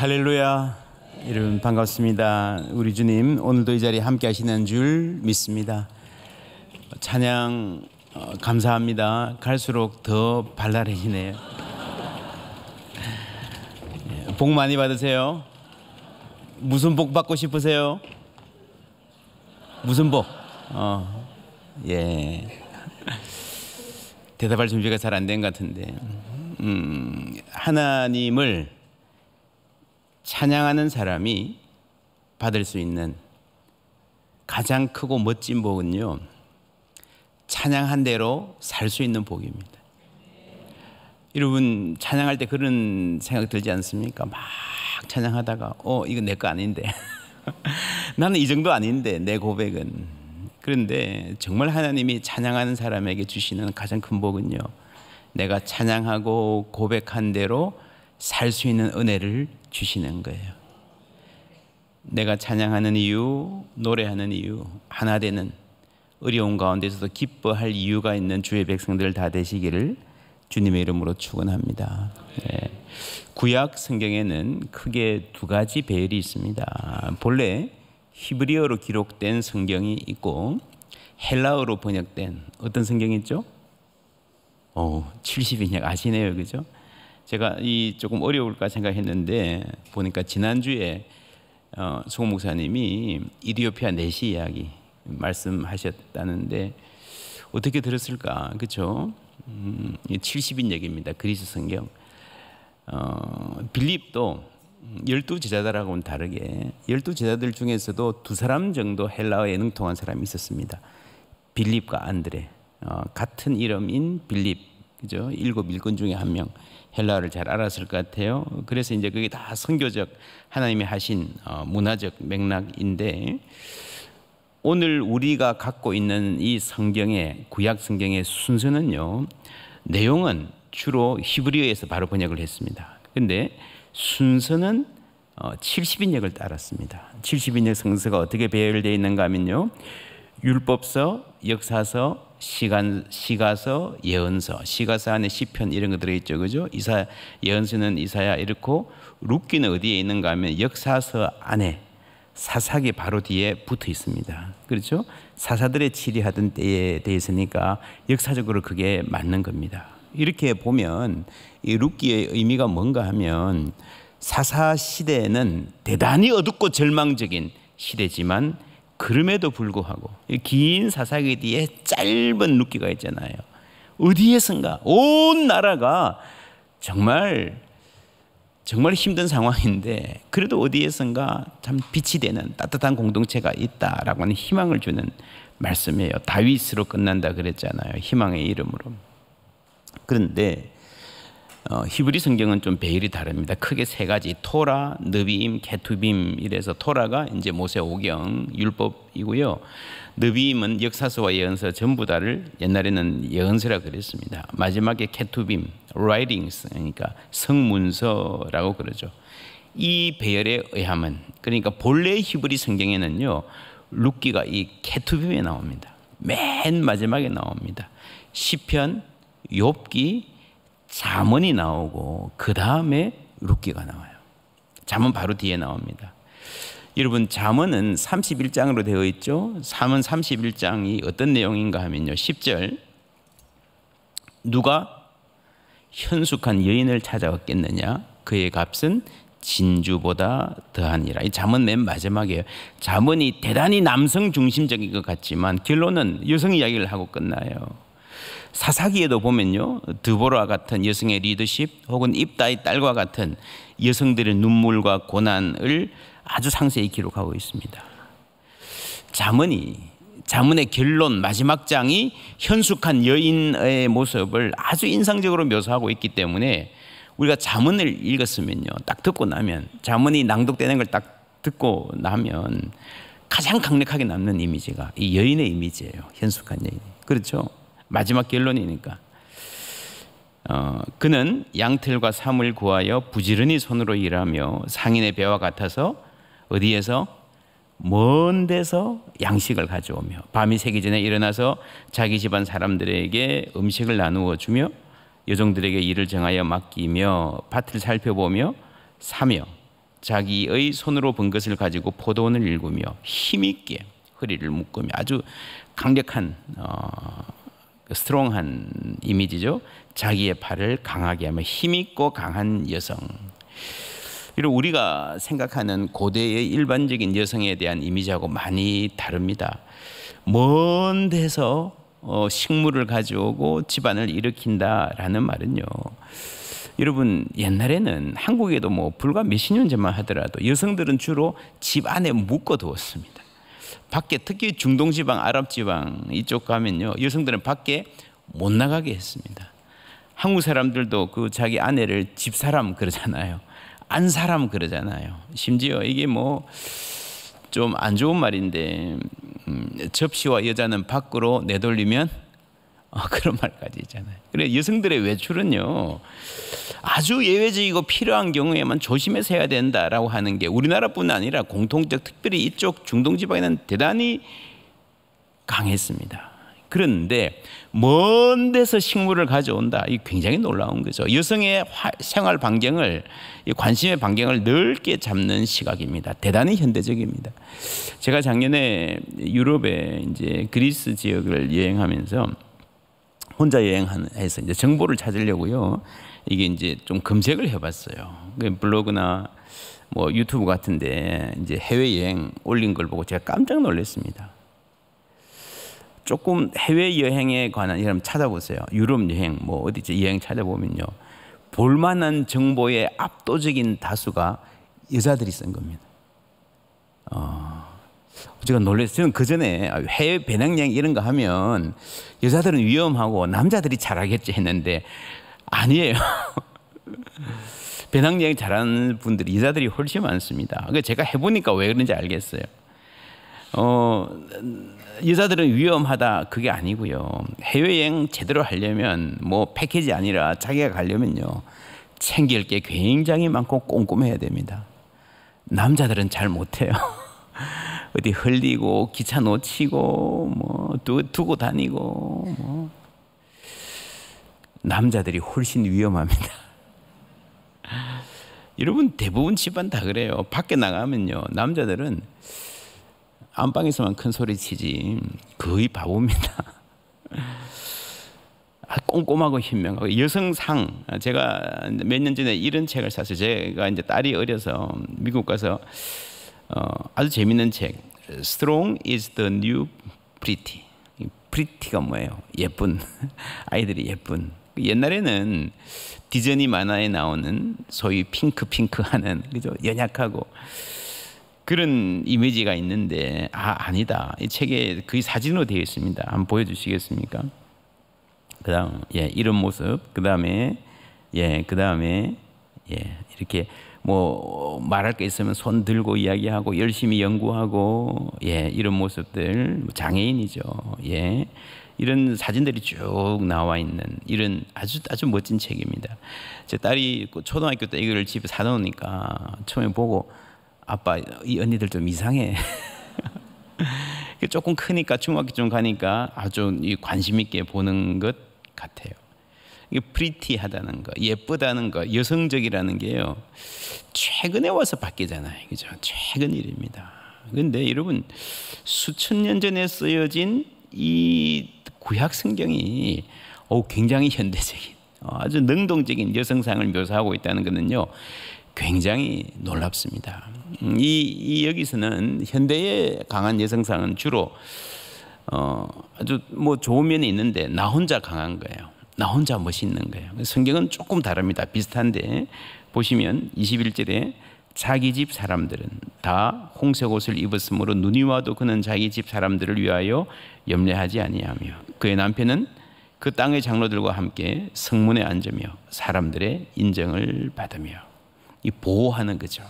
할렐루야. 여러분 반갑습니다. 우리 주님 오늘도 이 자리에 함께 하시는 줄 믿습니다. 찬양 감사합니다. 갈수록 더 발랄해지네요. 복 많이 받으세요. 무슨 복 받고 싶으세요? 무슨 복? 예. 대답할 준비가 잘 안 된 것 같은데 하나님을 찬양하는 사람이 받을 수 있는 가장 크고 멋진 복은요, 찬양한 대로 살 수 있는 복입니다. 여러분 찬양할 때 그런 생각 들지 않습니까? 막 찬양하다가 이건 내 거 아닌데 나는 이 정도 아닌데 내 고백은. 그런데 정말 하나님이 찬양하는 사람에게 주시는 가장 큰 복은요, 내가 찬양하고 고백한 대로 살 수 있는 은혜를 주시는 거예요. 내가 찬양하는 이유, 노래하는 이유, 하나 되는, 어려운 가운데서도 기뻐할 이유가 있는 주의 백성들 다 되시기를 주님의 이름으로 축원합니다. 구약 성경에는 크게 두 가지 배열이 있습니다. 본래 히브리어로 기록된 성경이 있고 헬라어로 번역된 어떤 성경이 있죠? 70인역 아시네요, 그죠? 제가 조금 어려울까 생각했는데 보니까 지난주에 수고 목사님이 이디오피아 내시 이야기 말씀하셨다는데 어떻게 들었을까, 그렇죠? 70인역입니다. 그리스 성경. 빌립도 12제자들하고는 다르게 12제자들 중에서도 두 사람 정도 헬라어에 능통한 사람이 있었습니다. 빌립과 안드레, 같은 이름인 빌립, 그죠? 7 일꾼 중에 한 명. 헬라어를 잘 알았을 것 같아요. 그래서 이제 그게 다 선교적 하나님이 하신 문화적 맥락인데, 오늘 우리가 갖고 있는 이 성경의 구약 성경의 순서는요, 내용은 주로 히브리어에서 바로 번역을 했습니다. 그런데 순서는 70인역을 따랐습니다. 70인역 성서가 어떻게 배열되어 있는가 하면요, 율법서, 역사서, 시가서, 예언서, 시가서 안에 시편 이런 거 들어있죠, 그죠? 예언서는 이사야 이렇고, 룻기는 어디에 있는가 하면 역사서 안에 사사기 바로 뒤에 붙어 있습니다. 그렇죠? 사사들의 치리하던 때에 대해서니까 역사적으로 그게 맞는 겁니다. 이렇게 보면 이 룻기의 의미가 뭔가 하면, 사사 시대는 대단히 어둡고 절망적인 시대지만 그럼에도 불구하고 긴 사사기 뒤에 짧은 룻기가 있잖아요. 어디에선가 온 나라가 정말 힘든 상황인데 그래도 어디에선가 참 빛이 되는 따뜻한 공동체가 있다라고 하는 희망을 주는 말씀이에요. 다윗으로 끝난다 그랬잖아요, 희망의 이름으로. 그런데 히브리 성경은 좀 배열이 다릅니다. 크게 세 가지, 토라, 느비임, 케투빔. 이래서 토라가 이제 모세오경 율법이고요, 느비임은 역사서와 예언서 전부 다를 옛날에는 예언서라 그랬습니다. 마지막에 케투빔, writings, 그러니까 성문서라고 그러죠. 이 배열에 의하면, 그러니까 본래 히브리 성경에는요, 룻기가 이 케투빔에 나옵니다. 맨 마지막에 나옵니다. 시편, 욥기, 잠언이 나오고 그 다음에 룻기가 나와요. 잠언 바로 뒤에 나옵니다. 여러분 잠언은 31장으로 되어 있죠. 잠언 31장이 어떤 내용인가 하면요, 10절, 누가 현숙한 여인을 찾아왔겠느냐, 그의 값은 진주보다 더하니라. 이 잠언 맨 마지막이에요. 잠언이 대단히 남성 중심적인 것 같지만 결론은 여성 이야기를 하고 끝나요. 사사기에도 보면요, 드보라 같은 여성의 리더십, 혹은 입다의 딸과 같은 여성들의 눈물과 고난을 아주 상세히 기록하고 있습니다. 잠언의 결론 마지막 장이 현숙한 여인의 모습을 아주 인상적으로 묘사하고 있기 때문에 우리가 잠언을 읽었으면요, 딱 듣고 나면, 잠언이 낭독되는 걸 딱 듣고 나면 가장 강력하게 남는 이미지가 이 여인의 이미지예요. 현숙한 여인. 그렇죠? 마지막 결론이니까. 그는 양털과 삼을 구하여 부지런히 손으로 일하며 상인의 배와 같아서 어디에서? 먼 데서 양식을 가져오며 밤이 새기 전에 일어나서 자기 집안 사람들에게 음식을 나누어 주며 여종들에게 일을 정하여 맡기며 밭을 살펴보며 사며 자기의 손으로 번 것을 가지고 포도원을 일구며 힘있게 허리를 묶으며 아주 강력한 스트롱한 이미지죠. 자기의 팔을 강하게 하며 힘있고 강한 여성. 이런 우리가 생각하는 고대의 일반적인 여성에 대한 이미지하고 많이 다릅니다. 먼 데서 식물을 가져오고 집안을 일으킨다라는 말은요, 여러분 옛날에는 한국에도 뭐 불과 몇십 년 전만 하더라도 여성들은 주로 집 안에 묶어두었습니다. 밖에 특히 중동지방, 아랍지방 이쪽 가면요, 여성들은 밖에 못 나가게 했습니다. 한국 사람들도 그 자기 아내를 집사람 그러잖아요. 안사람 그러잖아요. 심지어 이게 뭐 좀 안 좋은 말인데 접시와 여자는 밖으로 내돌리면 그런 말까지 있잖아요. 그래 여성들의 외출은요 아주 예외적이고 필요한 경우에만 조심해서 해야 된다라고 하는 게 우리나라뿐 아니라 공통적 특별히 이쪽 중동 지방에는 대단히 강했습니다. 그런데 먼 데서 식물을 가져온다. 이 굉장히 놀라운 거죠. 여성의 생활 반경을, 관심의 반경을 넓게 잡는 시각입니다. 대단히 현대적입니다. 제가 작년에 유럽의 이제 그리스 지역을 여행하면서 혼자 여행해서 이제 정보를 찾으려고요. 이게 이제 좀 검색을 해봤어요. 블로그나 뭐 유튜브 같은데 이제 해외 여행 올린 걸 보고 제가 깜짝 놀랐습니다. 조금 해외 여행에 관한 이런 찾아보세요. 유럽 여행 뭐 어디지 여행 찾아보면요, 볼만한 정보의 압도적인 다수가 여자들이 쓴 겁니다. 제가 놀랐어요. 저는 그 전에 해외 배낭여행 이런 거 하면 여자들은 위험하고 남자들이 잘하겠지 했는데 아니에요. 배낭여행 잘하는 분들이 여자들이 훨씬 많습니다. 제가 해보니까 왜 그런지 알겠어요. 여자들은 위험하다 그게 아니고요. 해외여행 제대로 하려면 뭐 패키지 아니라 자기가 가려면요 챙길 게 굉장히 많고 꼼꼼해야 됩니다. 남자들은 잘 못해요. 어디 흘리고 기차 놓치고 뭐 두고 다니고 뭐 남자들이 훨씬 위험합니다. 여러분 대부분 집안 다 그래요. 밖에 나가면요 남자들은 안방에서만 큰 소리 치지 거의 바보입니다. 꼼꼼하고 현명하고 여성상, 제가 몇 년 전에 이런 책을 샀어요. 제가 이제 딸이 어려서 미국 가서 아주 재밌는 책, Strong is the new pretty. pretty가 뭐예요? 예쁜. 아이들이 예쁜. 옛날에는 디즈니 만화에 나오는 소위 핑크하는 그죠? 연약하고 그런 이미지가 있는데 아니다. 이 책에 거의 사진으로 되어 있습니다. 한번 보여주시겠습니까? 그다음 이런 모습. 그다음에 이렇게 뭐 말할 게 있으면 손 들고 이야기하고 열심히 연구하고 이런 모습들 장애인이죠. 이런 사진들이 쭉 나와 있는 이런 아주 멋진 책입니다. 제 딸이 초등학교 때 이거를 집에 사놓으니까 처음에 보고 아빠 이 언니들 좀 이상해. 조금 크니까 중학교쯤 가니까 아주 관심 있게 보는 것 같아요. 이게 프리티하다는 거, 예쁘다는 거, 여성적이라는 게요 최근에 와서 바뀌잖아요, 그죠? 최근 일입니다. 그런데 여러분 수천 년 전에 쓰여진 이 구약 성경이 굉장히 현대적인, 아주 능동적인 여성상을 묘사하고 있다는 것은요 굉장히 놀랍습니다. 여기서는 현대의 강한 여성상은 주로 아주 뭐 좋은 면이 있는데 나 혼자 강한 거예요. 나 혼자 멋있는 거예요. 성경은 조금 다릅니다. 비슷한데 보시면 21절에 자기 집 사람들은 다 홍색 옷을 입었으므로 눈이 와도 그는 자기 집 사람들을 위하여 염려하지 아니하며 그의 남편은 그 땅의 장로들과 함께 성문에 앉으며 사람들의 인정을 받으며 이 보호하는 거죠.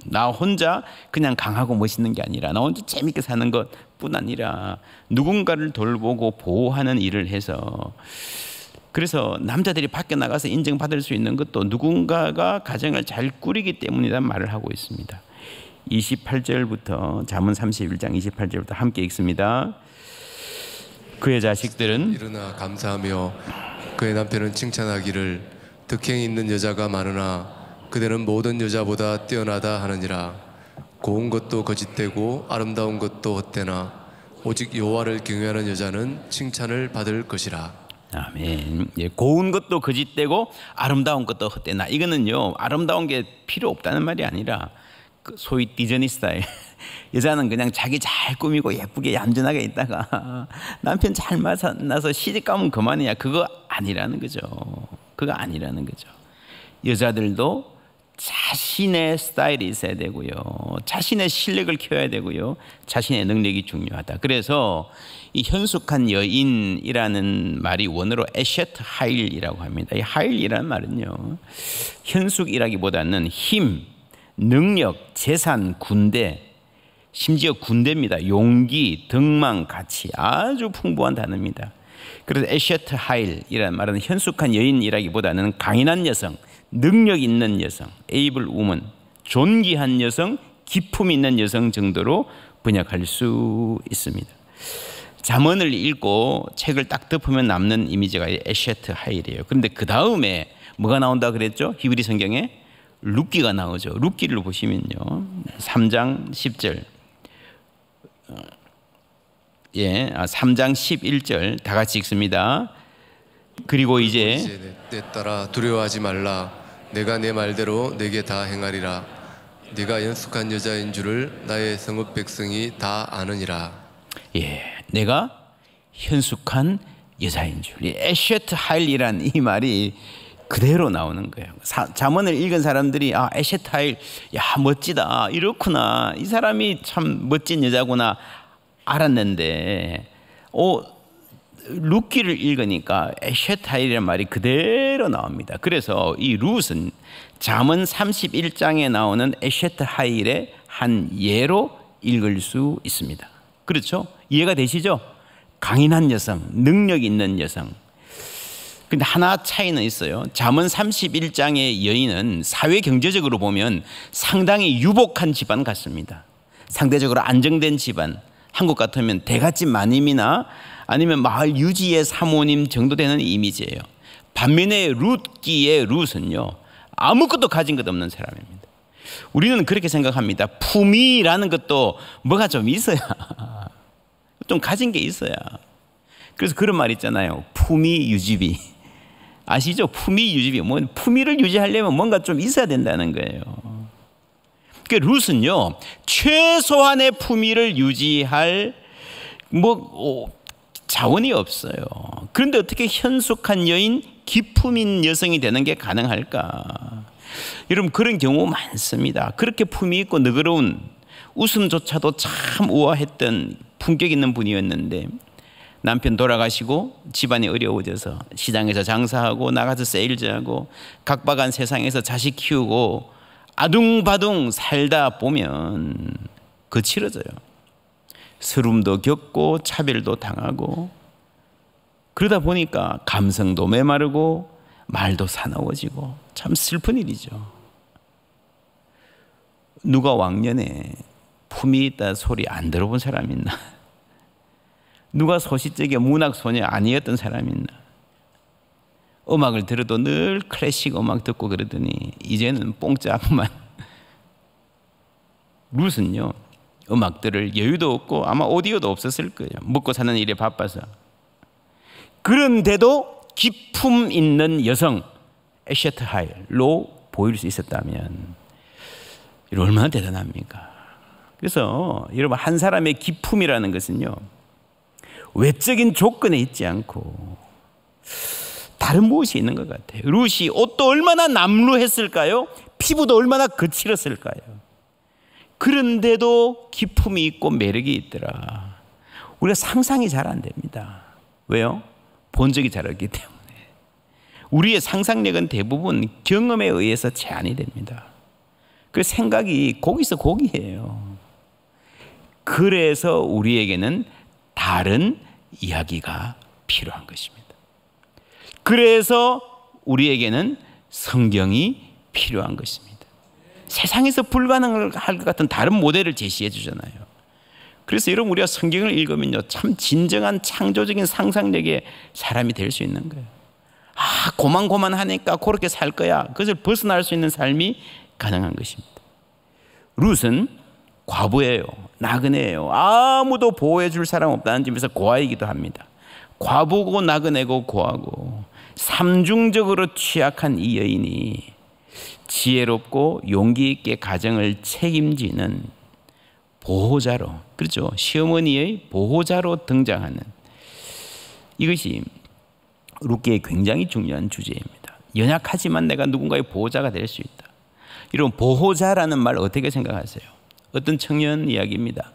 나 혼자 그냥 강하고 멋있는 게 아니라 나 혼자 재밌게 사는 것뿐 아니라 누군가를 돌보고 보호하는 일을 해서, 그래서 남자들이 밖에 나가서 인정받을 수 있는 것도 누군가가 가정을 잘 꾸리기 때문이라는 말을 하고 있습니다. 28절부터 잠언 31장 28절부터 함께 읽습니다. 그의 자식들은 일어나 감사하며 그의 남편은 칭찬하기를 덕행이 있는 여자가 많으나 그대는 모든 여자보다 뛰어나다 하느니라. 고운 것도 거짓되고 아름다운 것도 헛되나 오직 여호와를 경외하는 여자는 칭찬을 받을 것이라. 아멘. 예, 고운 것도 거짓되고 아름다운 것도 헛되나. 이거는요, 아름다운 게 필요 없다는 말이 아니라 소위 디즈니 스타일. 여자는 그냥 자기 잘 꾸미고 예쁘게 얌전하게 있다가 남편 잘 만나서 시집 가면 그만이야. 그거 아니라는 거죠. 그거 아니라는 거죠. 여자들도 자신의 스타일이 있어야 되고요. 자신의 실력을 키워야 되고요. 자신의 능력이 중요하다. 그래서 이 현숙한 여인이라는 말이 원어로 에셰트 하일이라고 합니다. 이 하일이라는 말은요, 현숙이라기보다는 힘, 능력, 재산, 군대, 심지어 군대입니다. 용기, 덕망, 가치, 아주 풍부한 단어입니다. 그래서 에셰트 하일이라는 말은 현숙한 여인이라기보다는 강인한 여성, 능력 있는 여성, able woman, 존귀한 여성, 기품 있는 여성 정도로 번역할 수 있습니다. 잠언을 읽고 책을 딱 덮으면 남는 이미지가 에셰트 하일이에요. 그런데 그 다음에 뭐가 나온다 그랬죠? 히브리 성경에 룻기가 나오죠. 룻기를 보시면요, 3장 10절, 3장 11절 다 같이 읽습니다. 그리고 이제 내 딸아 두려워하지 말라. 내가 내 말대로 내게 다 행하리라. 네가 연숙한 여자인 줄을 나의 성읍 백성이 다 아느니라. 예, 내가 현숙한 여자인 줄. 에셰트 하일이란 이 말이 그대로 나오는 거예요. 잠언을 읽은 사람들이 에셰트 하일, 야 멋지다, 이렇구나, 이 사람이 참 멋진 여자구나 알았는데 룻기를 읽으니까 에셰트 하일이라는 말이 그대로 나옵니다. 그래서 이 룻은 잠언 31장에 나오는 에셰트 하일의 한 예로 읽을 수 있습니다. 그렇죠? 이해가 되시죠? 강인한 여성, 능력 있는 여성. 근데 하나 차이는 있어요. 잠언 31장의 여인은 사회 경제적으로 보면 상당히 유복한 집안 같습니다. 상대적으로 안정된 집안. 한국 같으면 대갓집 마님이나 아니면 마을 유지의 사모님 정도 되는 이미지예요. 반면에 룻기의 룻은요, 아무것도 가진 것 없는 사람입니다. 우리는 그렇게 생각합니다. 품위라는 것도 뭐가 좀 있어야, 좀 가진 게 있어야. 그래서 그런 말 있잖아요. 품위 유지비. 아시죠? 품위 유지비. 뭐 품위를 유지하려면 뭔가 좀 있어야 된다는 거예요. 그 룻은요, 최소한의 품위를 유지할 자원이 없어요. 그런데 어떻게 현숙한 여인, 기품인 여성이 되는 게 가능할까? 여러분, 그런 경우 많습니다. 그렇게 품위 있고 너그러운, 웃음조차도 참 우아했던 품격 있는 분이었는데 남편 돌아가시고 집안이 어려워져서 시장에서 장사하고 나가서 세일즈하고 각박한 세상에서 자식 키우고 아둥바둥 살다 보면 거칠어져요. 서름도 겪고 차별도 당하고 그러다 보니까 감성도 메마르고 말도 사나워지고 참 슬픈 일이죠. 누가 왕년에 품위 있다 소리 안 들어본 사람 있나? 누가 소시적에 문학소녀 아니었던 사람 있나? 음악을 들어도 늘 클래식 음악 듣고 그러더니 이제는 뽕짝만. 룻은요, 음악 들을 여유도 없고 아마 오디오도 없었을 거예요. 먹고 사는 일에 바빠서. 그런데도 기품 있는 여성, 에셰트 하일로 보일 수 있었다면 얼마나 대단합니까? 그래서 여러분, 한 사람의 기품이라는 것은요, 외적인 조건에 있지 않고 다른 무엇이 있는 것 같아요. 룻이 옷도 얼마나 남루했을까요? 피부도 얼마나 거칠었을까요? 그런데도 기품이 있고 매력이 있더라. 우리가 상상이 잘 안 됩니다. 왜요? 본 적이 잘 없기 때문에. 우리의 상상력은 대부분 경험에 의해서 제한이 됩니다. 그 생각이 거기서 거기예요. 그래서 우리에게는 다른 이야기가 필요한 것입니다. 그래서 우리에게는 성경이 필요한 것입니다. 세상에서 불가능할 것 같은 다른 모델을 제시해 주잖아요. 그래서 여러분, 우리가 성경을 읽으면요, 참 진정한 창조적인 상상력의 사람이 될 수 있는 거예요. 고만고만하니까 그렇게 살 거야. 그것을 벗어날 수 있는 삶이 가능한 것입니다. 룻은 과부예요. 나그네예요. 아무도 보호해 줄 사람 없다는 점에서 고아이기도 합니다. 과부고 나그네고 고아고 삼중적으로 취약한 이 여인이 지혜롭고 용기 있게 가정을 책임지는 보호자로, 그렇죠, 시어머니의 보호자로 등장하는 이것이 룻기에 굉장히 중요한 주제입니다. 연약하지만 내가 누군가의 보호자가 될 수 있다. 이런 보호자라는 말 어떻게 생각하세요? 어떤 청년 이야기입니다.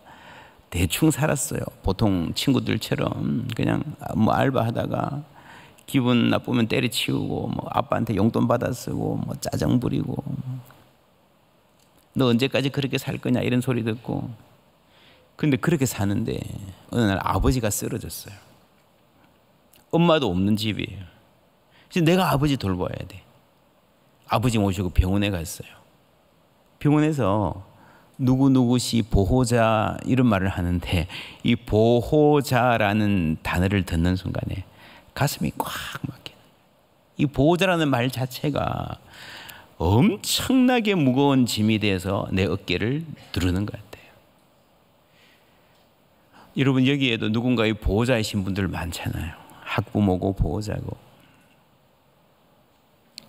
대충 살았어요. 보통 친구들처럼 그냥 뭐 알바하다가 기분 나쁘면 때려치우고 뭐 아빠한테 용돈 받아 쓰고 뭐 짜증 부리고 너 언제까지 그렇게 살 거냐 이런 소리 듣고, 근데 그렇게 사는데 어느 날 아버지가 쓰러졌어요. 엄마도 없는 집이에요. 그래서 내가 아버지 돌봐야 돼. 아버지 모시고 병원에 갔어요. 병원에서 누구누구시 보호자 이런 말을 하는데 이 보호자라는 단어를 듣는 순간에 가슴이 꽉 막히는, 이 보호자라는 말 자체가 엄청나게 무거운 짐이 돼서 내 어깨를 누르는 것 같아요. 여러분 여기에도 누군가의 보호자이신 분들 많잖아요. 학부모고 보호자고.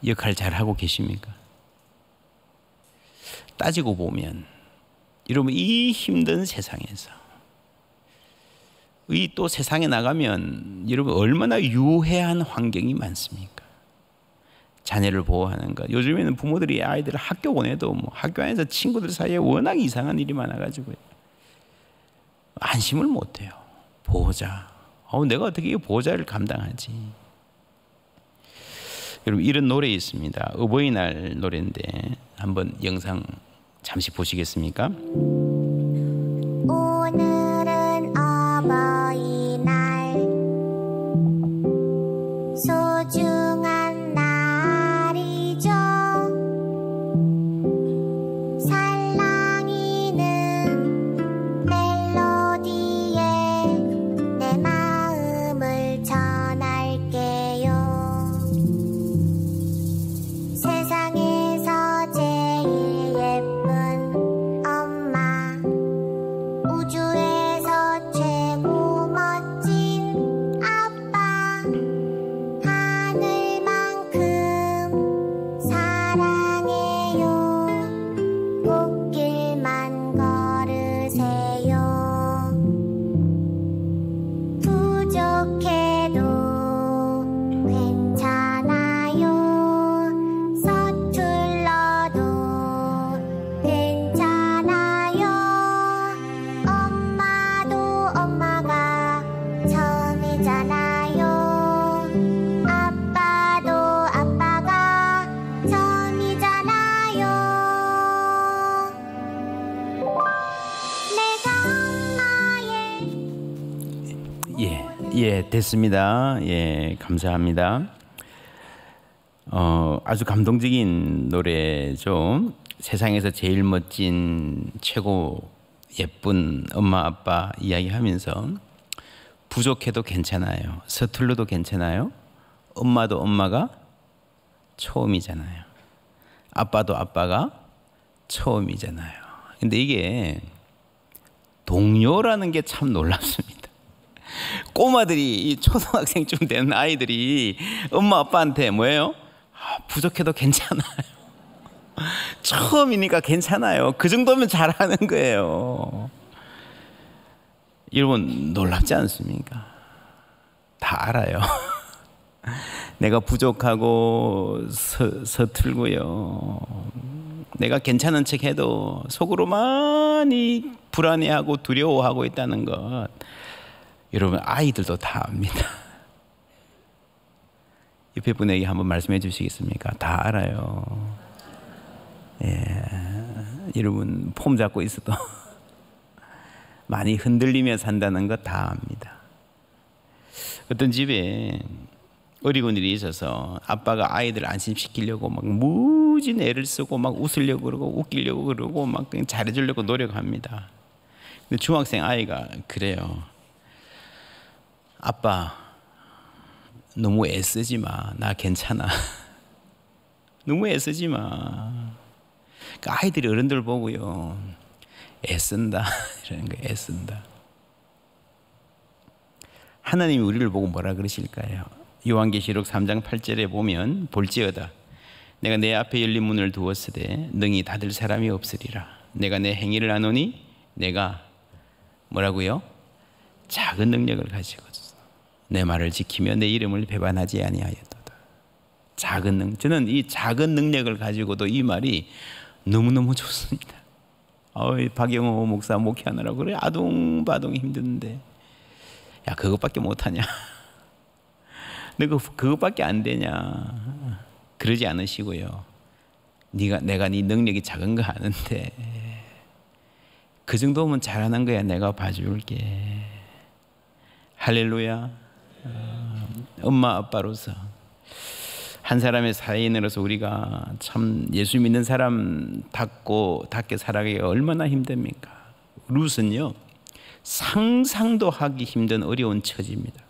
역할 잘하고 계십니까? 따지고 보면 여러분 이 힘든 세상에서 이 또 세상에 나가면 여러분 얼마나 유해한 환경이 많습니까? 자녀를 보호하는 것. 요즘에는 부모들이 아이들을 학교 보내도 뭐 학교 안에서 친구들 사이에 워낙 이상한 일이 많아가지고 안심을 못해요. 보호자. 내가 어떻게 이 보호자를 감당하지? 여러분 이런 노래 있습니다. 어버이날 노래인데 한번 영상 잠시 보시겠습니까? 오늘은 어버이날 소중한 날이죠. 살랑이는 멜로디에 내 마음을 전할게요. 세상에서 제일 예쁜 엄마, 우주에서 최고 멋진 아빠, 하늘만큼 사랑해요. 꽃길만 걸으세요. 부족해도 괜찮아요. 서툴러도 괜찮아요. 엄마도 엄마가 처음이잖아요. 아빠도 아빠가 처음이잖아요. 내가 엄마의 예, 됐습니다. 예, 감사합니다. 아주 감동적인 노래죠. 세상에서 제일 멋진 최고 예쁜 엄마 아빠 이야기하면서 부족해도 괜찮아요. 서툴러도 괜찮아요. 엄마도 엄마가 처음이잖아요. 아빠도 아빠가 처음이잖아요. 근데 이게 동요라는 게 참 놀랍습니다. 꼬마들이 이 초등학생쯤 되는 아이들이 엄마 아빠한테 뭐예요? 부족해도 괜찮아요. 처음이니까 괜찮아요. 그 정도면 잘하는 거예요. 여러분 놀랍지 않습니까? 다 알아요. 내가 부족하고 서툴고요. 내가 괜찮은 척 해도 속으로 많이 불안해하고 두려워하고 있다는 것 여러분 아이들도 다 압니다. 옆에 분에게 한번 말씀해 주시겠습니까? 다 알아요. 예, 여러분 폼 잡고 있어도 많이 흔들리며 산다는 거 다 압니다. 어떤 집에 어리군 일이 있어서 아빠가 아이들을 안심시키려고 막 무진 애를 쓰고 막 웃으려고 그러고 웃기려고 그러고 막 그냥 잘해주려고 노력합니다. 근데 중학생 아이가 그래요. 아빠, 너무 애쓰지 마. 나 괜찮아. 너무 애쓰지 마. 그러니까 아이들이 어른들 보고요, 애쓴다 이러는 거예요. 애쓴다. 하나님이 우리를 보고 뭐라 그러실까요? 요한계시록 3장 8절에 보면 볼지어다 내가 내 앞에 열린 문을 두었으되 능히 닫을 사람이 없으리라. 내가 내 행위를 아노니 내가 뭐라고요? 작은 능력을 가지고 내 말을 지키며 내 이름을 배반하지 아니하였도다. 작은 능력. 저는 이 작은 능력을 가지고도 이 말이 너무너무 좋습니다. 박영호 목사 목회하느라고 그래 아둥바둥 힘드는데 야 그것밖에 못하냐? 너 그것밖에 안 되냐? 그러지 않으시고요. 내가 네 능력이 작은 거 아는데 그 정도면 잘하는 거야. 내가 봐줄게. 할렐루야. 엄마 아빠로서 한 사람의 사회인으로서 우리가 참 예수 믿는 사람 답게 살아가기가 얼마나 힘듭니까? 룻은요 상상도 하기 힘든 어려운 처지입니다.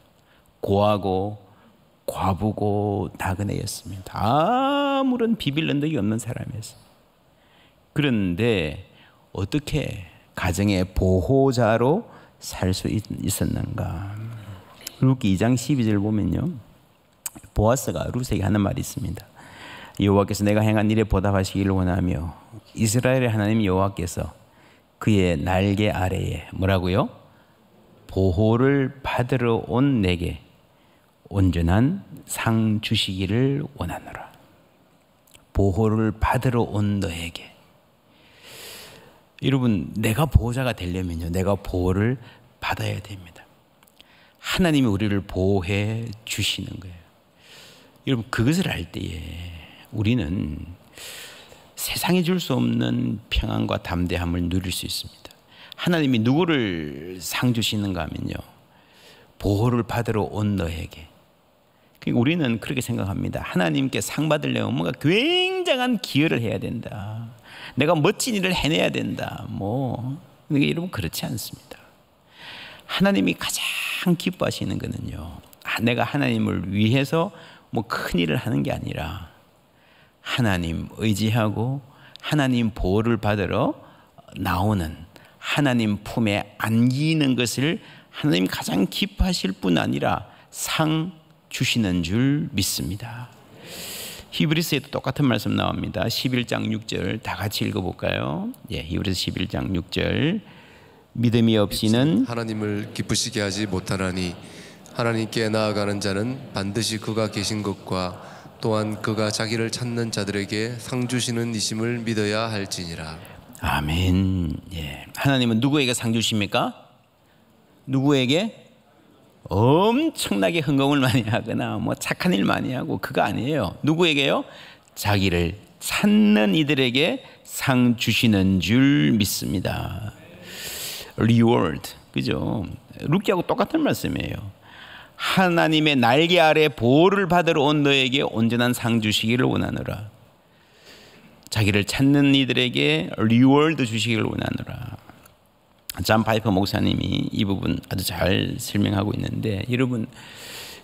고하고 과부고 나그네였습니다. 아무런 비빌 언덕이 없는 사람이었어요. 그런데 어떻게 가정의 보호자로 살 수 있었는가? 룻기 2장 12절 보면요, 보아스가 룻에게 하는 말이 있습니다. 여호와께서 내가 행한 일에 보답하시기를 원하며 이스라엘의 하나님 여호와께서 그의 날개 아래에 뭐라고요? 보호를 받으러 온 내게 온전한 상 주시기를 원하노라. 보호를 받으러 온 너에게. 여러분, 내가 보호자가 되려면요, 내가 보호를 받아야 됩니다. 하나님이 우리를 보호해 주시는 거예요. 여러분, 그것을 알 때에 우리는 세상이 줄 수 없는 평안과 담대함을 누릴 수 있습니다. 하나님이 누구를 상 주시는가 하면요, 보호를 받으러 온 너에게. 그러니까 우리는 그렇게 생각합니다. 하나님께 상 받으려면 뭔가 굉장한 기여를 해야 된다. 내가 멋진 일을 해내야 된다. 그러니까 여러분, 그렇지 않습니다. 하나님이 가장 기뻐하시는 것은요, 내가 하나님을 위해서 큰 일을 하는 게 아니라 하나님 의지하고 하나님 보호를 받으러 나오는, 하나님 품에 안기는 것을 하나님 가장 기뻐하실 뿐 아니라 상 주시는 줄 믿습니다. 히브리서에도 똑같은 말씀 나옵니다. 11장 6절 다 같이 읽어볼까요? 히브리서 11장 6절. 믿음이 없이는 하나님을 기쁘시게 하지 못하나니 하나님께 나아가는 자는 반드시 그가 계신 것과 또한 그가 자기를 찾는 자들에게 상 주시는 이심을 믿어야 할지니라. 아멘. 하나님은 누구에게 상 주십니까? 누구에게? 엄청나게 헌금을 많이 하거나 착한 일 많이 하고 그거 아니에요. 누구에게요? 자기를 찾는 이들에게 상 주시는 줄 믿습니다. reward, 그죠? 룻기하고 똑같은 말씀이에요. 하나님의 날개 아래 보호를 받으러 온 너에게 온전한 상 주시기를 원하노라. 자기를 찾는 이들에게 reward 주시기를 원하노라. 존 파이퍼 목사님이 이 부분 아주 잘 설명하고 있는데, 여러분,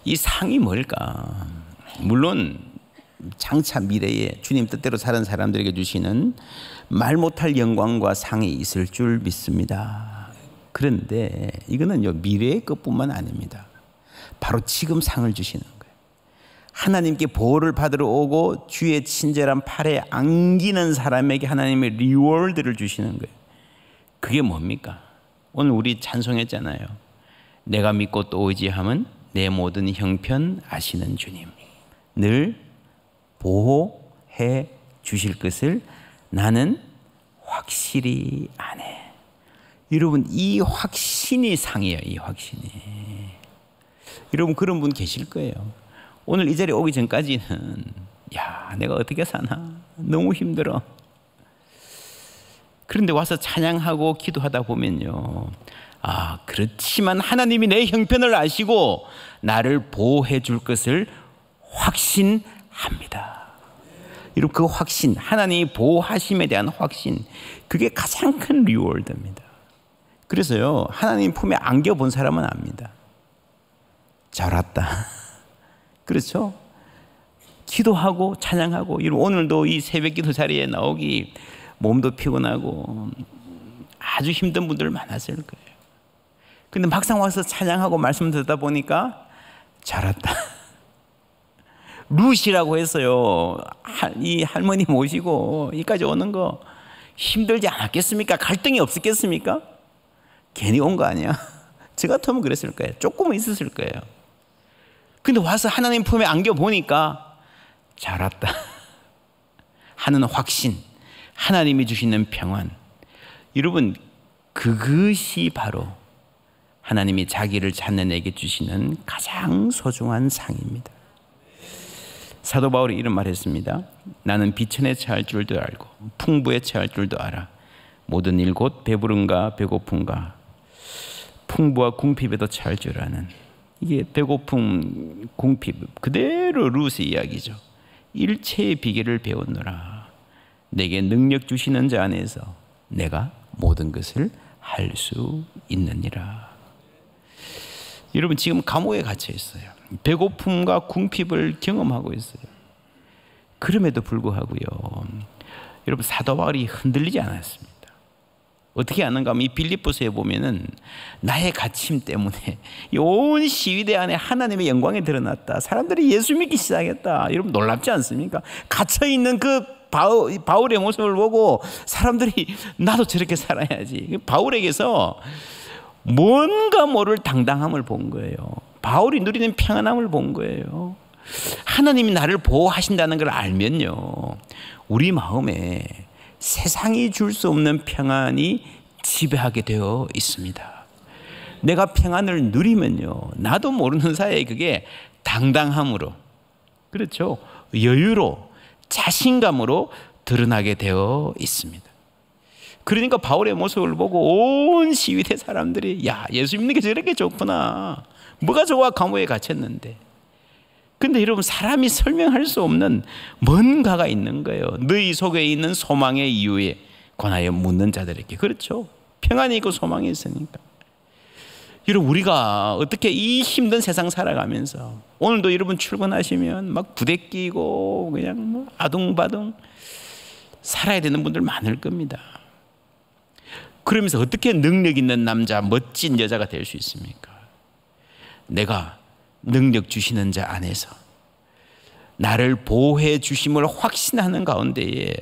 이 상이 뭘까? 물론 장차 미래에 주님 뜻대로 사는 사람들에게 주시는 말 못할 영광과 상이 있을 줄 믿습니다. 그런데 이거는요, 미래의 것뿐만 아닙니다. 바로 지금 상을 주시는 거예요. 하나님께 보호를 받으러 오고 주의 친절한 팔에 안기는 사람에게 하나님의 리워드를 주시는 거예요. 그게 뭡니까? 오늘 우리 찬송했잖아요. 내가 믿고 또 의지함은 내 모든 형편 아시는 주님, 늘 보호해 주실 것을 나는 확실히 아네. 여러분, 이 확신이 상이에요. 이 확신이. 여러분, 그런 분 계실 거예요. 오늘 이 자리에 오기 전까지는 내가 어떻게 사나 너무 힘들어. 그런데 와서 찬양하고 기도하다 보면요, 그렇지만 하나님이 내 형편을 아시고 나를 보호해 줄 것을 확신합니다. 여러분, 그 확신, 하나님이 보호하심에 대한 확신, 그게 가장 큰 리워드입니다. 그래서요, 하나님 품에 안겨본 사람은 압니다. 잘 왔다. 그렇죠? 기도하고 찬양하고, 오늘도 이 새벽 기도 자리에 나오기 몸도 피곤하고 아주 힘든 분들 많았을 거예요. 근데 막상 와서 찬양하고 말씀 듣다 보니까 잘 왔다. 룻이라고 했어요. 이 할머니 모시고 여기까지 오는 거 힘들지 않았겠습니까? 갈등이 없었겠습니까? 괜히 온 거 아니야? 저 같으면 그랬을 거예요. 조금은 있었을 거예요. 근데 와서 하나님 품에 안겨보니까 잘 왔다 하는 확신, 하나님이 주시는 평안. 여러분, 그것이 바로 하나님이 자기를 찾는 에게 주시는 가장 소중한 상입니다. 사도 바울이 이런 말 했습니다. 나는 비천에 처할 줄도 알고 풍부에 처할 줄도 알아. 모든 일 곧 배부름과 배고픔과 풍부와 궁핍에도 처할 줄 아는. 이게 배고픔, 궁핍 그대로 룻의 이야기죠. 일체의 비결을 배웠노라. 내게 능력 주시는 자 안에서 내가 모든 것을 할 수 있느니라. 여러분, 지금 감옥에 갇혀 있어요. 배고픔과 궁핍을 경험하고 있어요. 그럼에도 불구하고요, 여러분, 사도 바울이 흔들리지 않았습니다. 어떻게 아는가 하면 이 빌립보서에 보면은 나의 갇힘 때문에 온 시위대 안에 하나님의 영광이 드러났다. 사람들이 예수 믿기 시작했다. 여러분, 놀랍지 않습니까? 갇혀 있는 그 바울의 모습을 보고 사람들이 나도 저렇게 살아야지. 바울에게서 뭔가 모를 당당함을 본 거예요. 바울이 누리는 평안함을 본 거예요. 하나님이 나를 보호하신다는 걸 알면요, 우리 마음에 세상이 줄 수 없는 평안이 지배하게 되어 있습니다. 내가 평안을 누리면요, 나도 모르는 사이에 그게 당당함으로, 그렇죠, 여유로, 자신감으로 드러나게 되어 있습니다. 그러니까 바울의 모습을 보고 온 시위대 사람들이, 야, 예수 믿는 게 저렇게 좋구나. 뭐가 좋아, 감옥에 갇혔는데. 근데 여러분, 사람이 설명할 수 없는 뭔가가 있는 거예요. 너희 속에 있는 소망의 이유에 관하여 묻는 자들에게. 그렇죠, 평안이 있고 소망이 있으니까. 여러분, 우리가 어떻게 이 힘든 세상 살아가면서, 오늘도 여러분 출근하시면 막 부대 끼고 그냥 뭐 아둥바둥 살아야 되는 분들 많을 겁니다. 그러면서 어떻게 능력 있는 남자, 멋진 여자가 될 수 있습니까? 내가 능력 주시는 자 안에서 나를 보호해 주심을 확신하는 가운데에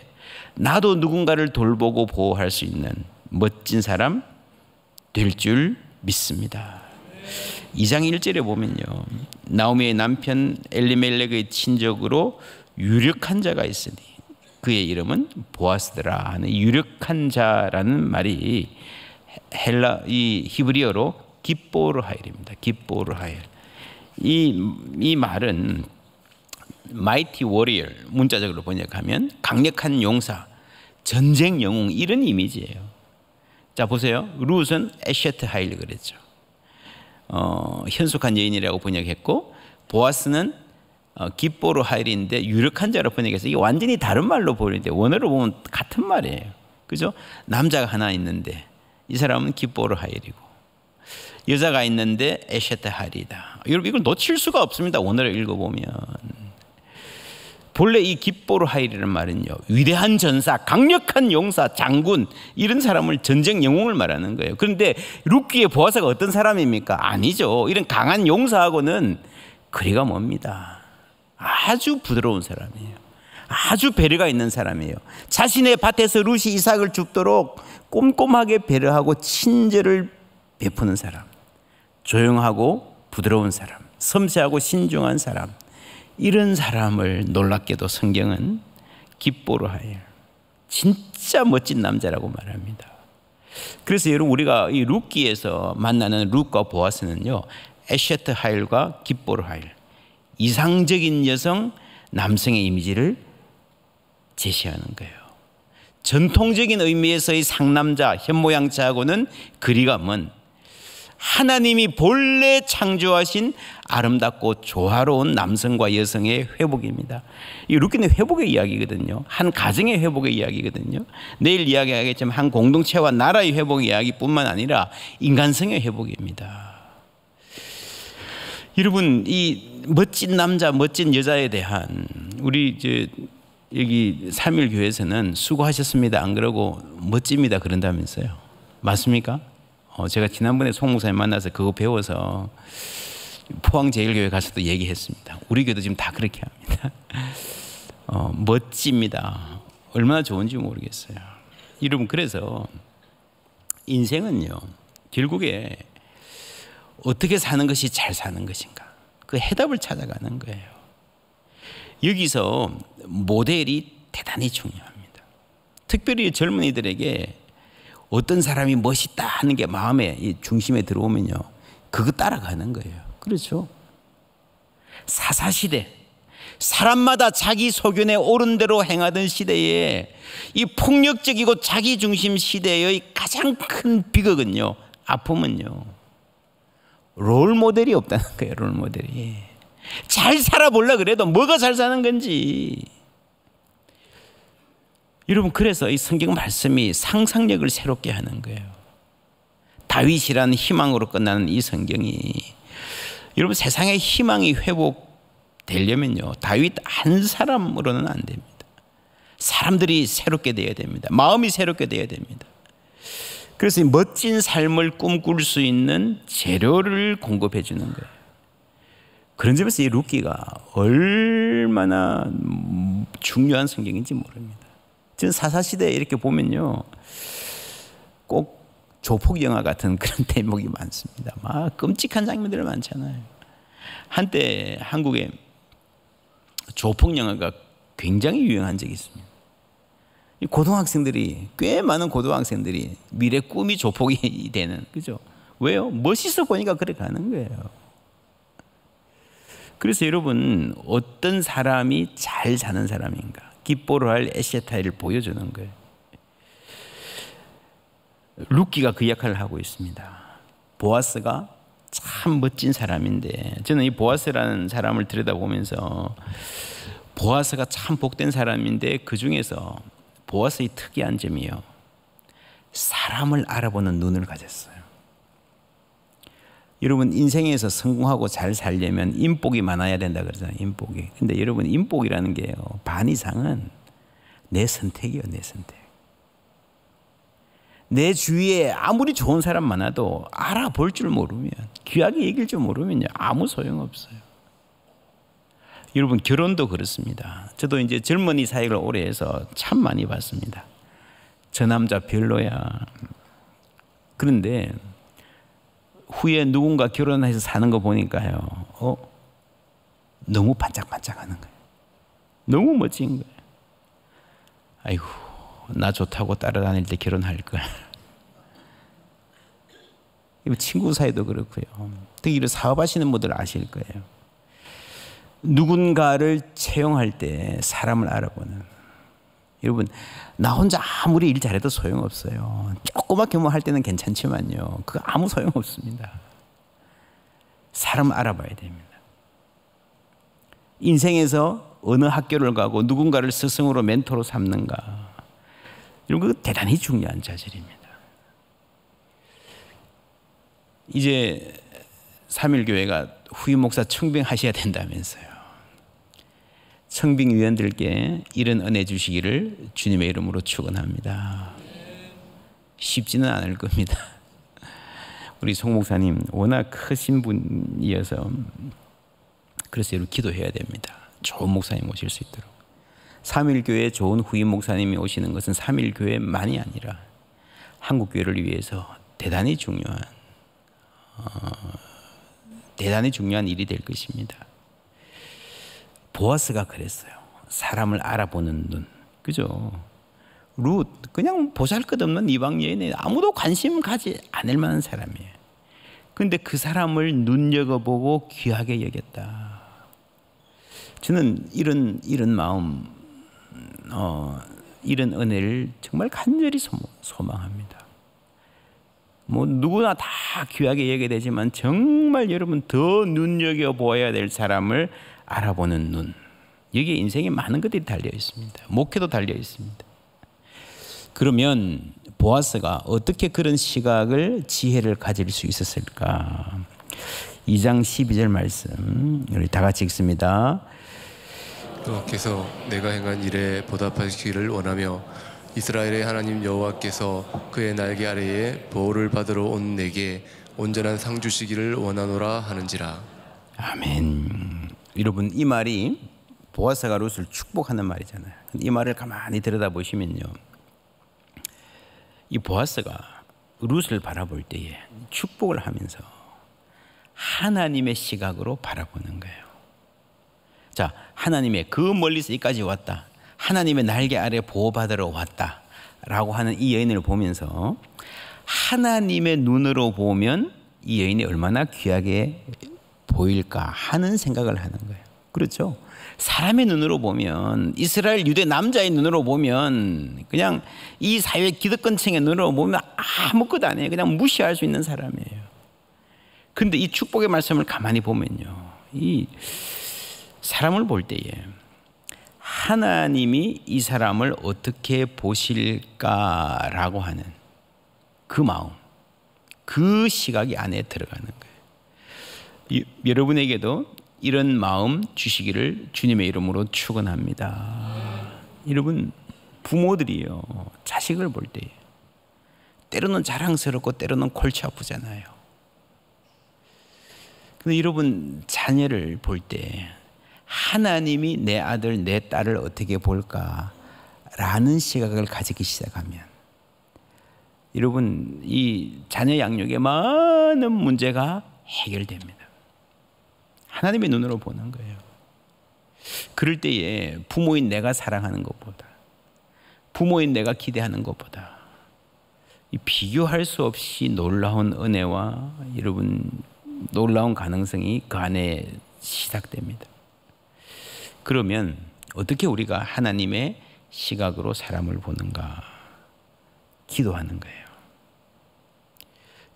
나도 누군가를 돌보고 보호할 수 있는 멋진 사람 될 줄 믿습니다. 2장 1절에 보면요, 나오미의 남편 엘리멜렉의 친족으로 유력한 자가 있으니 그의 이름은 보아스더라 하는 유력한 자라는 말이 이 히브리어로 깁보르하일입니다. 깁보르하일. 이 말은 mighty warrior, 문자적으로 번역하면 강력한 용사, 전쟁 영웅, 이런 이미지예요. 자, 보세요. 룻은 에셰트 하일 그랬죠. 현숙한 여인이라고 번역했고, 보아스는 깁보르 하일인데 유력한 자로 번역해서 이게 완전히 다른 말로 보이는데 원어로 보면 같은 말이에요. 그죠? 남자가 하나 있는데 이 사람은 깁보르 하일이고, 여자가 있는데 에셰트 하일이다. 여러분, 이걸 놓칠 수가 없습니다. 원어를 읽어보면. 본래 이 깁보르 하일이라는 말은요, 위대한 전사, 강력한 용사, 장군, 이런 사람을, 전쟁 영웅을 말하는 거예요. 그런데 룻기의 보아스가 어떤 사람입니까? 아니죠. 이런 강한 용사하고는 거리가 멉니다. 아주 부드러운 사람이에요. 아주 배려가 있는 사람이에요. 자신의 밭에서 룻이 이삭을 줍도록 꼼꼼하게 배려하고 친절을 베푸는 사람, 조용하고 부드러운 사람, 섬세하고 신중한 사람, 이런 사람을 놀랍게도 성경은 깁보르하일, 진짜 멋진 남자라고 말합니다. 그래서 여러분, 우리가 이 룻기에서 만나는 룻과 보아스는요, 에셰트 하일과 깁보르하일, 이상적인 여성, 남성의 이미지를 제시하는 거예요. 전통적인 의미에서의 상남자, 현모양처하고는 거리가 먼, 하나님이 본래 창조하신 아름답고 조화로운 남성과 여성의 회복입니다. 이 룻기는 회복의 이야기거든요. 한 가정의 회복의 이야기거든요. 내일 이야기하겠지만 한 공동체와 나라의 회복의 이야기뿐만 아니라 인간성의 회복입니다. 여러분, 이 멋진 남자, 멋진 여자에 대한 우리 이제 여기 3일 교회에서는 수고하셨습니다 안 그러고 멋집니다 그런다면서요. 맞습니까? 제가 지난번에 송 목사님 만나서 그거 배워서 포항제일교회 가서도 얘기했습니다. 우리 교회도 지금 다 그렇게 합니다. 멋집니다. 얼마나 좋은지 모르겠어요. 여러분, 그래서 인생은요, 결국에 어떻게 사는 것이 잘 사는 것인가, 그 해답을 찾아가는 거예요. 여기서 모델이 대단히 중요합니다. 특별히 젊은이들에게 어떤 사람이 멋있다 하는 게 마음의 중심에 들어오면요, 그거 따라가는 거예요. 그렇죠? 사사시대, 사람마다 자기 소견에 옳은 대로 행하던 시대에 이 폭력적이고 자기중심 시대의 가장 큰 비극은요, 아픔은요, 롤 모델이 없다는 거예요. 롤 모델이. 잘 살아보려 그래도 뭐가 잘 사는 건지. 여러분, 그래서 이 성경 말씀이 상상력을 새롭게 하는 거예요. 다윗이라는 희망으로 끝나는 이 성경이, 여러분, 세상의 희망이 회복되려면요, 다윗 한 사람으로는 안 됩니다. 사람들이 새롭게 되어야 됩니다. 마음이 새롭게 되어야 됩니다. 그래서 이 멋진 삶을 꿈꿀 수 있는 재료를 공급해 주는 거예요. 그런 점에서 이 룻기가 얼마나 중요한 성경인지 모릅니다. 저는 사사시대에 이렇게 보면요, 꼭 조폭 영화 같은 그런 대목이 많습니다. 막 끔찍한 장면들 많잖아요. 한때 한국에 조폭 영화가 굉장히 유행한 적이 있습니다. 이 고등학생들이, 꽤 많은 고등학생들이 미래 꿈이 조폭이 되는, 그죠? 왜요? 멋있어 보니까 그래 가는 거예요. 그래서 여러분, 어떤 사람이 잘 사는 사람인가, 기뻐를 할 에세타이를 보여주는 거예요. 룻기가 그 역할을 하고 있습니다. 보아스가 참 멋진 사람인데, 저는 이 보아스라는 사람을 들여다보면서 보아스가 참 복된 사람인데, 그 중에서 보아스의 특이한 점이요, 사람을 알아보는 눈을 가졌어요. 여러분, 인생에서 성공하고 잘 살려면 인복이 많아야 된다 그러잖아요. 인복이. 근데 여러분, 인복이라는 게요, 반 이상은 내 선택이요. 내 선택. 내 주위에 아무리 좋은 사람 많아도 알아볼 줄 모르면, 귀하게 얘기할 줄 모르면요, 아무 소용없어요. 여러분, 결혼도 그렇습니다. 저도 이제 젊은이 사역을 오래 해서 참 많이 봤습니다. 저 남자 별로야. 그런데 후에 누군가 결혼해서 사는 거 보니까요, 너무 반짝반짝하는 거예요. 너무 멋진 거예요. 아이고, 나 좋다고 따라다닐 때 결혼할 걸. 친구 사이도 그렇고요. 특히 이런 사업하시는 분들 아실 거예요. 누군가를 채용할 때 사람을 알아보는. 여러분, 나 혼자 아무리 일 잘해도 소용없어요. 조그맣게 뭐 할 때는 괜찮지만요, 그거 아무 소용없습니다. 사람 알아봐야 됩니다. 인생에서 어느 학교를 가고 누군가를 스승으로 멘토로 삼는가, 이런 거 대단히 중요한 자질입니다. 이제 3일교회가 후임 목사 청빙하셔야 된다면서요. 청빙위원들께 이런 은혜 주시기를 주님의 이름으로 축원합니다. 쉽지는 않을 겁니다. 우리 송 목사님 워낙 크신 분이어서 그래서 여러분 기도해야 됩니다. 좋은 목사님 오실 수 있도록. 3일교회에 좋은 후임 목사님이 오시는 것은 3일교회만이 아니라 한국교회를 위해서 대단히 중요한 일이 될 것입니다. 보아스가 그랬어요. 사람을 알아보는 눈, 그죠? 룻, 그냥 보잘것없는 이방 여인에 아무도 관심 가지 않을 만한 사람이에요. 그런데 그 사람을 눈여겨보고 귀하게 여겼다. 저는 이런 마음, 이런 은혜를 정말 간절히 소망합니다. 뭐 누구나 다 귀하게 여겨야 되지만 정말 여러분 더 눈여겨보아야 될 사람을 알아보는 눈, 여기에 인생에 많은 것들이 달려 있습니다. 목회도 달려 있습니다. 그러면 보아스가 어떻게 그런 시각을, 지혜를 가질 수 있었을까? 2장 12절 말씀 우리 다 같이 읽습니다. 여호와께서 내가 행한 일에 보답하시기를 원하며 이스라엘의 하나님 여호와께서 그의 날개 아래에 보호를 받으러 온 내게 온전한 상 주시기를 원하노라 하는지라. 아멘. 여러분, 이 말이 보아스가 룻을 축복하는 말이잖아요. 이 말을 가만히 들여다보시면요, 이 보아스가 룻을 바라볼 때에 축복을 하면서 하나님의 시각으로 바라보는 거예요. 자, 하나님의 그 멀리서 여기까지 왔다, 하나님의 날개 아래 보호받으러 왔다 라고 하는 이 여인을 보면서 하나님의 눈으로 보면 이 여인이 얼마나 귀하게 보일까 하는 생각을 하는 거예요. 그렇죠? 사람의 눈으로 보면, 이스라엘 유대 남자의 눈으로 보면, 그냥 이 사회 기득권층의 눈으로 보면 아무것도 아니에요. 그냥 무시할 수 있는 사람이에요. 그런데 이 축복의 말씀을 가만히 보면요, 이 사람을 볼 때에 하나님이 이 사람을 어떻게 보실까라고 하는 그 마음, 그 시각이 안에 들어가는 거예요. 여러분에게도 이런 마음 주시기를 주님의 이름으로 축원합니다. 여러분, 부모들이요, 자식을 볼 때 때로는 자랑스럽고 때로는 골치 아프잖아요. 근데 여러분, 자녀를 볼 때 하나님이 내 아들 내 딸을 어떻게 볼까라는 시각을 가지기 시작하면 여러분, 이 자녀 양육의 많은 문제가 해결됩니다. 하나님의 눈으로 보는 거예요. 그럴 때에 부모인 내가 사랑하는 것보다, 부모인 내가 기대하는 것보다 이 비교할 수 없이 놀라운 은혜와 여러분 놀라운 가능성이 그 안에 시작됩니다. 그러면 어떻게 우리가 하나님의 시각으로 사람을 보는가? 기도하는 거예요.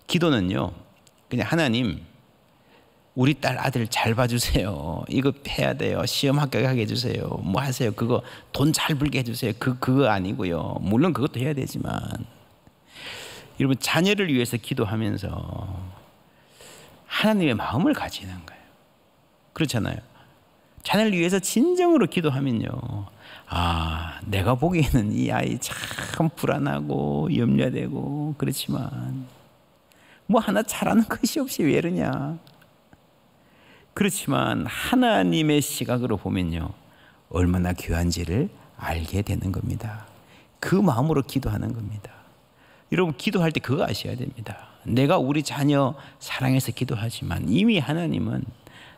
기도는요, 그냥 하나님, 우리 딸 아들 잘 봐주세요. 이거 해야 돼요. 시험 합격하게 해주세요. 뭐 하세요. 그거 돈 잘 벌게 해주세요. 그거 아니고요. 물론 그것도 해야 되지만, 여러분, 자녀를 위해서 기도하면서 하나님의 마음을 가지는 거예요. 그렇잖아요. 자녀를 위해서 진정으로 기도하면요, 아, 내가 보기에는 이 아이 참 불안하고 염려되고 그렇지만 뭐 하나 잘하는 것이 없이 왜 이러냐. 그렇지만 하나님의 시각으로 보면요, 얼마나 귀한지를 알게 되는 겁니다. 그 마음으로 기도하는 겁니다. 여러분, 기도할 때 그거 아셔야 됩니다. 내가 우리 자녀 사랑해서 기도하지만 이미 하나님은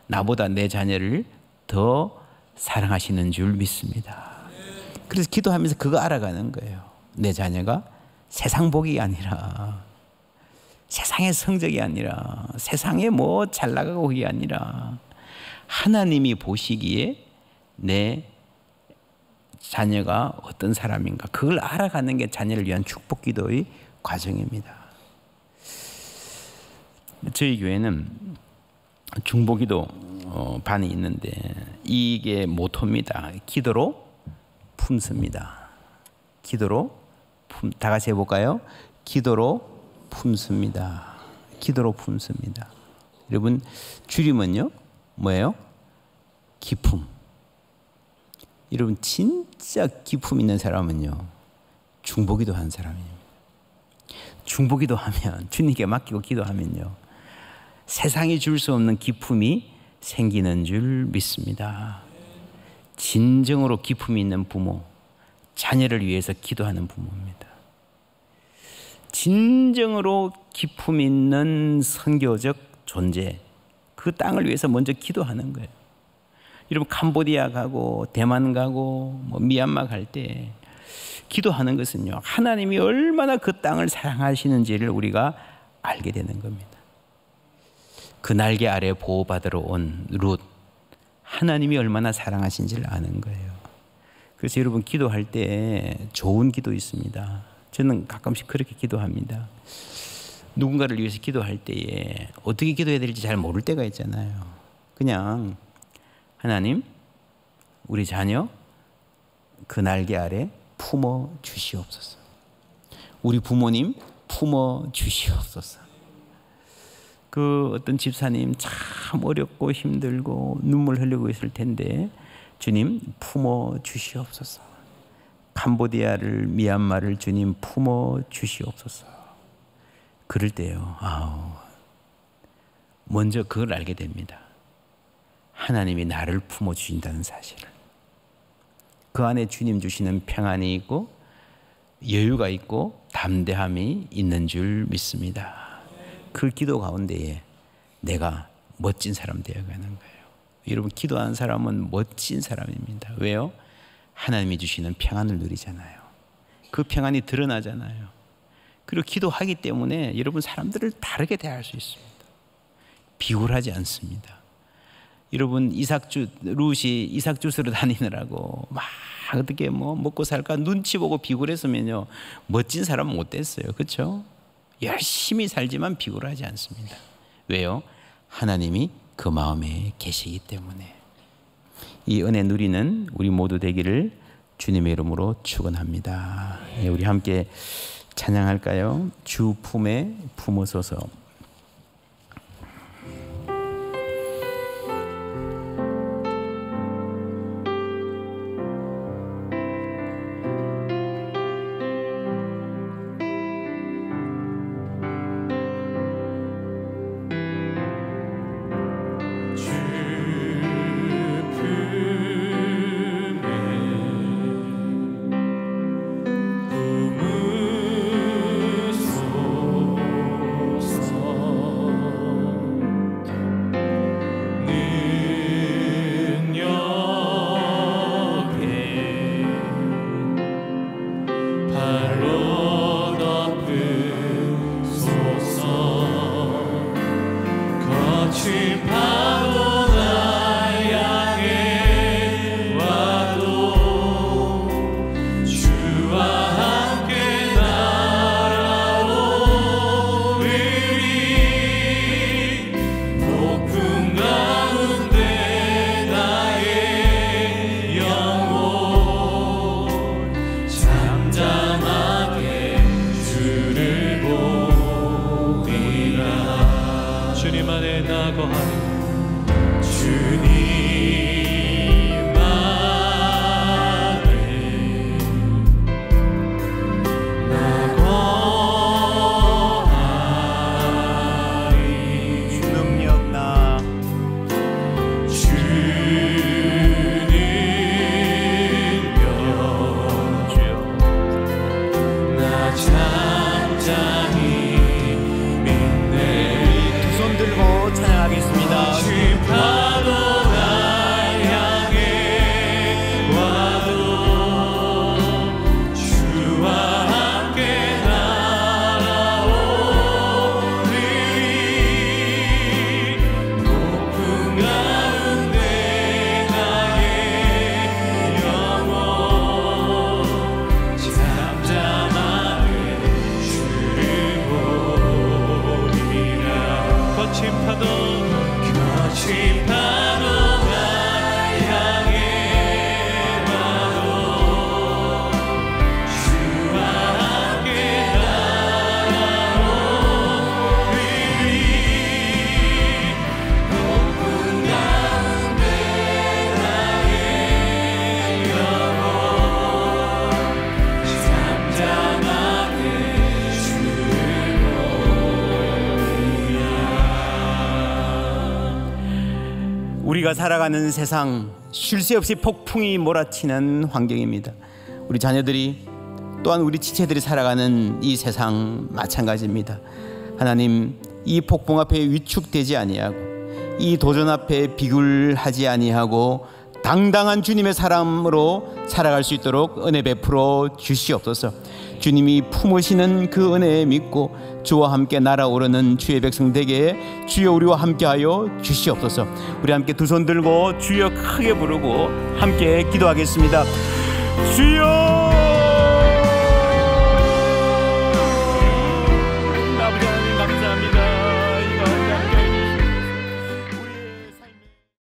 나보다 내 자녀를 더 사랑하시는 줄 믿습니다. 그래서 기도하면서 그거 알아가는 거예요. 내 자녀가 세상 복이 아니라, 세상의 성적이 아니라, 세상에 뭐 잘 나가고 그게 아니라 하나님이 보시기에 내 자녀가 어떤 사람인가, 그걸 알아가는 게 자녀를 위한 축복 기도의 과정입니다. 저희 교회는 중보기도 반이 있는데 이게 모토입니다. 기도로 품습니다. 기도로 다 같이 해볼까요? 기도로 품습니다. 기도로 품습니다. 여러분, 줄이면요, 뭐예요? 기품. 여러분, 진짜 기품 있는 사람은요, 중보기도 하는 사람이에요. 중보기도 하면, 주님께 맡기고 기도하면요, 세상이 줄 수 없는 기품이 생기는 줄 믿습니다. 진정으로 기품이 있는 부모, 자녀를 위해서 기도하는 부모입니다. 진정으로 기품 있는 선교적 존재, 그 땅을 위해서 먼저 기도하는 거예요. 여러분, 캄보디아 가고 대만 가고 뭐 미얀마 갈 때 기도하는 것은요, 하나님이 얼마나 그 땅을 사랑하시는지를 우리가 알게 되는 겁니다. 그 날개 아래 보호받으러 온 룻, 하나님이 얼마나 사랑하신지를 아는 거예요. 그래서 여러분, 기도할 때 좋은 기도 있습니다. 저는 가끔씩 그렇게 기도합니다. 누군가를 위해서 기도할 때에 어떻게 기도해야 될지 잘 모를 때가 있잖아요. 그냥 하나님, 우리 자녀 그 날개 아래 품어 주시옵소서. 우리 부모님 품어 주시옵소서. 그 어떤 집사님 참 어렵고 힘들고 눈물 흘리고 있을 텐데 주님 품어 주시옵소서. 캄보디아를, 미얀마를 주님 품어 주시옵소서. 그럴 때요, 먼저 그걸 알게 됩니다. 하나님이 나를 품어 주신다는 사실을. 그 안에 주님 주시는 평안이 있고 여유가 있고 담대함이 있는 줄 믿습니다. 그 기도 가운데에 내가 멋진 사람 되어가는 거예요. 여러분, 기도하는 사람은 멋진 사람입니다. 왜요? 하나님이 주시는 평안을 누리잖아요. 그 평안이 드러나잖아요. 그리고 기도하기 때문에 여러분 사람들을 다르게 대할 수 있습니다. 비굴하지 않습니다. 여러분, 룻이 이삭 주스러 다니느라고 막 어떻게 먹고 살까 눈치 보고 비굴했으면요 멋진 사람은 못 됐어요. 그렇죠? 열심히 살지만 비굴하지 않습니다. 왜요? 하나님이 그 마음에 계시기 때문에. 이 은혜 누리는 우리 모두 되기를 주님의 이름으로 축원합니다. 우리 함께 찬양할까요? 주 품에 품으소서. 우리가 살아가는 세상, 쉴 새 없이 폭풍이 몰아치는 환경입니다. 우리 자녀들이 또한 우리 지체들이 살아가는 이 세상 마찬가지입니다. 하나님, 이 폭풍 앞에 위축되지 아니하고 이 도전 앞에 비굴하지 아니하고 당당한 주님의 사람으로 살아갈 수 있도록 은혜 베풀어 주시옵소서. 주님이 품으시는 그 은혜에 믿고 주와 함께 날아오르는 주의 백성 되게 주여 우리와 함께하여 주시옵소서. 우리 함께 두 손 들고 주여 크게 부르고 함께 기도하겠습니다. 주여